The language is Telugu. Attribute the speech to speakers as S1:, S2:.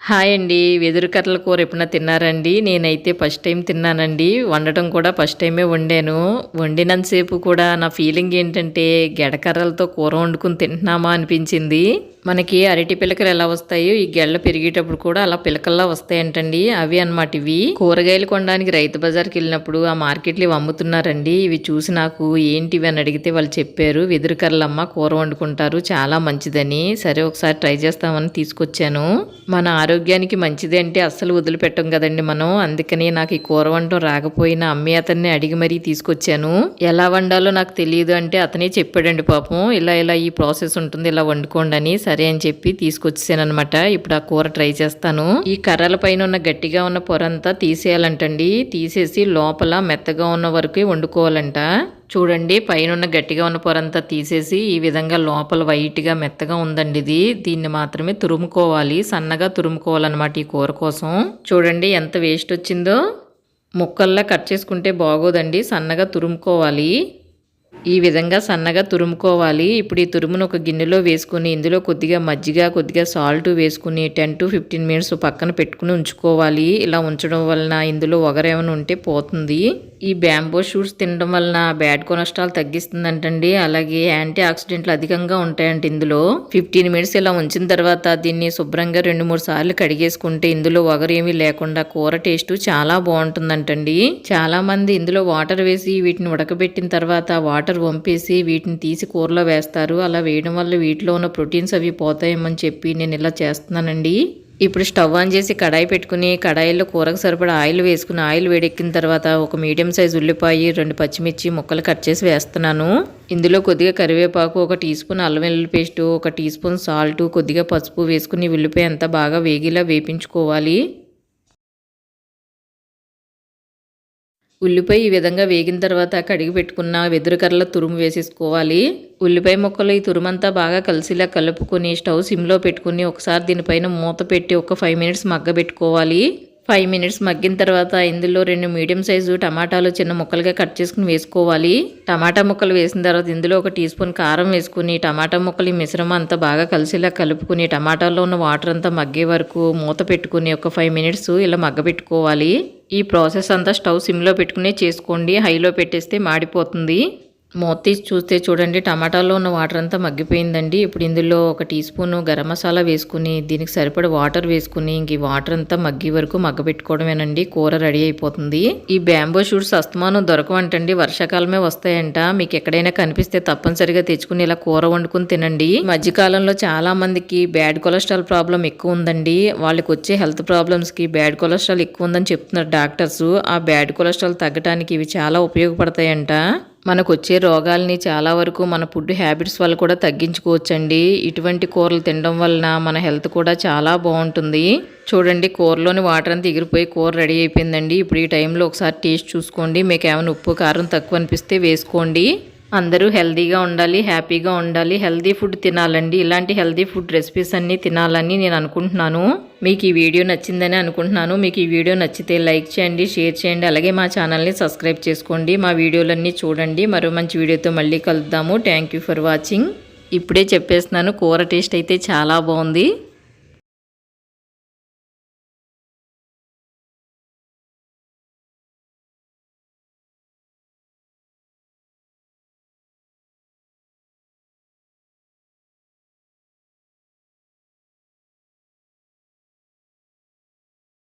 S1: హాయ్ అండి. వెదురు కర్రల కూర ఎప్పుడన్నా తిన్నారండి? నేనైతే ఫస్ట్ టైం తిన్నానండి. వండటం కూడా ఫస్ట్ టైమే వండాను. వండినంతసేపు కూడా నా ఫీలింగ్ ఏంటంటే గెడకర్రలతో కూర వండుకొని తింటున్నామా అనిపించింది. మనకి అరటి పిలకలు ఎలా వస్తాయో ఈ గెళ్ళ పెరిగేటప్పుడు కూడా అలా పిలకల్లా వస్తాయంటండి. అవి అన్నమాట ఇవి. కూరగాయలు కొనడానికి రైతు బజార్కి వెళ్ళినప్పుడు ఆ మార్కెట్లో ఇవి అమ్ముతున్నారండి. ఇవి చూసి నాకు ఏంటివి అని అడిగితే వాళ్ళు చెప్పారు, వెదురు కర్రలమ్మ కూర వండుకుంటారు చాలా మంచిదని. సరే ఒకసారి ట్రై చేస్తామని తీసుకొచ్చాను. మన ఆరోగ్యానికి మంచిది అంటే అస్సలు వదిలిపెట్టం కదండి మనం. అందుకని నాకు ఈ కూర వండటం రాకపోయినా అమ్మి అతన్ని అడిగి మరీ తీసుకొచ్చాను. ఎలా వండాలో నాకు తెలియదు అంటే అతనే చెప్పాడండి పాపం. ఇలా ఇలా ఈ ప్రాసెస్ ఉంటుంది, ఇలా వండుకోండి అని. సరే అని చెప్పి తీసుకొచ్చేసాను అనమాట. ఇప్పుడు ఆ కూర ట్రై చేస్తాను. ఈ కర్రల పైన ఉన్న గట్టిగా ఉన్న పొరంతా తీసేయాలంటండి. తీసేసి లోపల మెత్తగా ఉన్న వరకు వండుకోవాలంట. చూడండి, పైన ఉన్న గట్టిగా ఉన్న పొరంతా తీసేసి ఈ విధంగా లోపల వైట్గా మెత్తగా ఉందండి ఇది. దీన్ని మాత్రమే తురుముకోవాలి, సన్నగా తురుముకోవాలన్నమాట ఈ కూర కోసం. చూడండి ఎంత వేస్ట్ వచ్చిందో. ముక్కల్లా కట్ చేసుకుంటే బాగోదండి, సన్నగా తురుముకోవాలి. ఈ విధంగా సన్నగా తురుముకోవాలి. ఇప్పుడు ఈ తురుమును ఒక గిన్నెలో వేసుకుని ఇందులో కొద్దిగా మజ్జిగ, కొద్దిగా సాల్ట్ వేసుకుని 10 to 15 మినిట్స్ పక్కన పెట్టుకుని ఉంచుకోవాలి. ఇలా ఉంచడం వలన ఇందులో ఒగరేమైనా ఉంటే పోతుంది. ఈ బ్యాంబో షూట్స్ తినడం వలన బ్యాడ్ కొలెస్ట్రాల్ తగ్గిస్తుందంటండి. అలాగే యాంటీ ఆక్సిడెంట్లు అధికంగా ఉంటాయంట ఇందులో. 15 మినిట్స్ ఇలా ఉంచిన తర్వాత దీన్ని శుభ్రంగా 2-3 సార్లు కడిగేసుకుంటే ఇందులో ఒగరేమీ లేకుండా కూర టేస్ట్ చాలా బాగుంటుందంటండి. చాలా మంది ఇందులో వాటర్ వేసి వీటిని ఉడకబెట్టిన తర్వాత వాటర్ వంపేసి వీటిని తీసి కూరలో వేస్తారు. అలా వేయడం వల్ల వీటిలో ఉన్న ప్రోటీన్స్ అవి పోతాయేమని చెప్పి నేను ఇలా చేస్తున్నానండి. ఇప్పుడు స్టవ్ ఆన్ చేసి కడాయి పెట్టుకుని కడాయిలో కూరకు సరిపడా ఆయిల్ వేసుకుని ఆయిల్ వేడెక్కిన తర్వాత ఒక మీడియం సైజ్ ఉల్లిపాయ, 2 పచ్చిమిర్చి ముక్కలు కట్ చేసి వేస్తున్నాను. ఇందులో కొద్దిగా కరివేపాకు, 1 టీ స్పూన్ అల్లం వెల్లుల్లి పేస్టు, 1 టీ స్పూన్ సాల్ట్, కొద్దిగా పసుపు వేసుకుని ఉల్లిపాయ అంతా బాగా వేగిలా వేపించుకోవాలి. ఉల్లిపాయ ఈ విధంగా వేగిన తర్వాత కడిగి పెట్టుకున్న వెదురు కర్రల తురుము వేసేసుకోవాలి. ఉల్లిపాయ ముక్కలు ఈ తురుమంతా బాగా కలిసిలా కలుపుకొని స్టవ్ సిమ్లో పెట్టుకుని ఒకసారి దీనిపైన మూత పెట్టి ఒక 5 మినిట్స్ మగ్గబెట్టుకోవాలి. 5 మినిట్స్ మగ్గిన తర్వాత ఇందులో 2 మీడియం సైజు టమాటాలు చిన్న ముక్కలుగా కట్ చేసుకుని వేసుకోవాలి. టమాటా ముక్కలు వేసిన తర్వాత ఇందులో 1 టీ స్పూన్ కారం వేసుకుని టమాటా ముక్కలు ఈ మిశ్రమం అంతా బాగా కలిసిలా కలుపుకుని టమాటాలో ఉన్న వాటర్ అంతా మగ్గే వరకు మూత పెట్టుకుని ఒక 5 మినిట్స్ ఇలా మగ్గబెట్టుకోవాలి. ఈ ప్రాసెస్ అంతా స్టవ్ సిమ్లో పెట్టుకునే చేసుకోండి, హైలో పెట్టేస్తే మాడిపోతుంది. మూత తీసి చూస్తే చూడండి టమాటాలో ఉన్న వాటర్ అంతా మగ్గిపోయిందండి. ఇప్పుడు ఇందులో 1 టీ స్పూను గరం మసాలా వేసుకుని దీనికి సరిపడ వాటర్ వేసుకుని ఇంక ఈ వాటర్ అంతా మగ్గి వరకు మగ్గబెట్టుకోవడమేనండి. కూర రెడీ అయిపోతుంది. ఈ బ్యాంబో షూట్స్ అస్తమానం దొరకవంటండి, వర్షాకాలమే వస్తాయంట. మీకు ఎక్కడైనా కనిపిస్తే తప్పనిసరిగా తెచ్చుకుని ఇలా కూర వండుకుని తినండి. మధ్యకాలంలో చాలా మందికి బ్యాడ్ కొలెస్ట్రాల్ ప్రాబ్లం ఎక్కువ ఉందండి. వాళ్ళకి వచ్చే హెల్త్ ప్రాబ్లమ్స్కి బ్యాడ్ కొలెస్ట్రాల్ ఎక్కువ ఉందని చెప్తున్నారు డాక్టర్స్. ఆ బ్యాడ్ కొలెస్ట్రాల్ తగ్గడానికి ఇవి చాలా ఉపయోగపడతాయంట. మనకు వచ్చే రోగాల్ని చాలా వరకు మన ఫుడ్ హ్యాబిట్స్ వల్ల కూడా తగ్గించుకోవచ్చండి. ఇటువంటి కూరలు తినడం వలన మన హెల్త్ కూడా చాలా బాగుంటుంది. చూడండి కూరలోని వాటర్ అంతా ఎగిరిపోయి కూర రెడీ అయిపోయిందండి. ఇప్పుడు ఈ టైంలో ఒకసారి టేస్ట్ చూసుకోండి. మీకు ఏమైనా ఉప్పు కారం తక్కువ అనిపిస్తే వేసుకోండి. అందరూ హెల్తీగా ఉండాలి, హ్యాపీగా ఉండాలి, హెల్తీ ఫుడ్ తినాలండి. ఇలాంటి హెల్తీ ఫుడ్ రెసిపీస్ అన్నీ తినాలని నేను అనుకుంటున్నాను. మీకు ఈ వీడియో నచ్చిందని అనుకుంటున్నాను. మీకు ఈ వీడియో నచ్చితే లైక్ చేయండి, షేర్ చేయండి, అలాగే మా ఛానల్ని సబ్స్క్రైబ్ చేసుకోండి. మా వీడియోలన్నీ చూడండి. మరో మంచి వీడియోతో మళ్ళీ కలుద్దాము. Thank you for watching. ఇప్పుడే చెప్పేస్తున్నాను, కూర టేస్ట్ అయితే చాలా బాగుంది.